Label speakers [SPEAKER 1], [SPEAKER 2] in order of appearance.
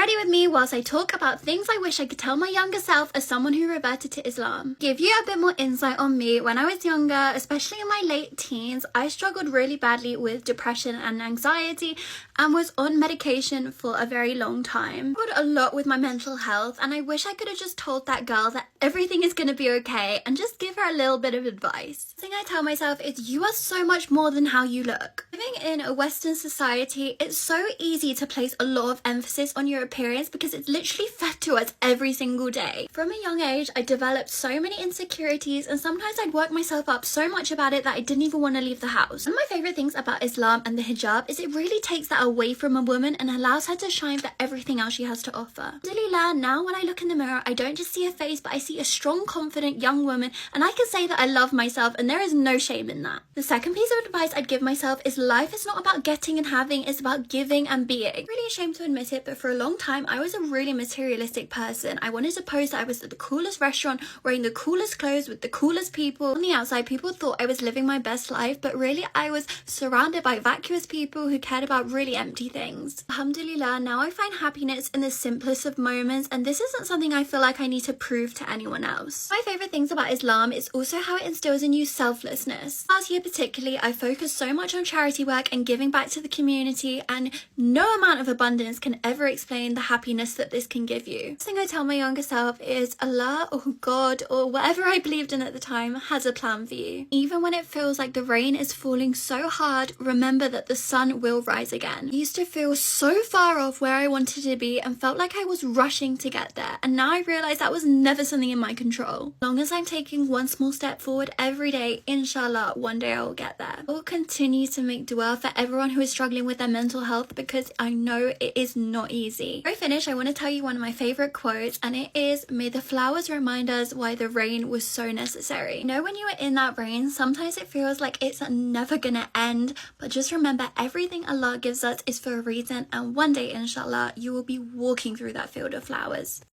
[SPEAKER 1] Ready with me whilst I talk about things I wish I could tell my younger self as someone who reverted to Islam. Give you a bit more insight on me. When I was younger, especially in my late teens, I struggled really badly with depression and anxiety and was on medication for a very long time. I struggled a lot with my mental health, and I wish I could have just told that girl that everything is going to be okay and just give her a little bit of advice. The thing I tell myself is you are so much more than how you look. Living in a Western society, it's so easy to place a lot of emphasis on your appearance because it's literally fed to us every single day. From a young age, I developed so many insecurities, and sometimes I'd work myself up so much about it that I didn't even want to leave the house. One of my favorite things about Islam and the hijab is it really takes that away from a woman and allows her to shine for everything else she has to offer. Alhamdulillah, now when I look in the mirror, I don't just see a face, but I see a strong, confident young woman, and I can say that I love myself, and there is no shame in that. The second piece of advice I'd give myself is life is not about getting and having, it's about giving and being. I'm really ashamed to admit it, but for a long time I was a really materialistic person. I wanted to post that I was at the coolest restaurant, wearing the coolest clothes with the coolest people. On the outside, people thought I was living my best life, but really I was surrounded by vacuous people who cared about really empty things. Alhamdulillah, now I find happiness in the simplest of moments, and this isn't something I feel like I need to prove to anyone else. My favorite things about Islam is also how it instills in you selflessness. Last year particularly, I focused so much on charity work and giving back to the community, and no amount of abundance can ever explain the happiness that this can give you. The thing I tell my younger self is Allah or God or whatever I believed in at the time has a plan for you. Even when it feels like the rain is falling so hard, remember that the sun will rise again. I used to feel so far off where I wanted to be and felt like I was rushing to get there, and now I realize that was never something in my control. As long as I'm taking one small step forward every day, inshallah, one day I will get there. I will continue to make dua for everyone who is struggling with their mental health because I know it is not easy. Before I finish, I want to tell you one of my favorite quotes, and it is, "May the flowers remind us why the rain was so necessary." You know, when you are in that rain, sometimes it feels like it's never gonna end, but just remember everything Allah gives us is for a reason, and one day inshallah you will be walking through that field of flowers.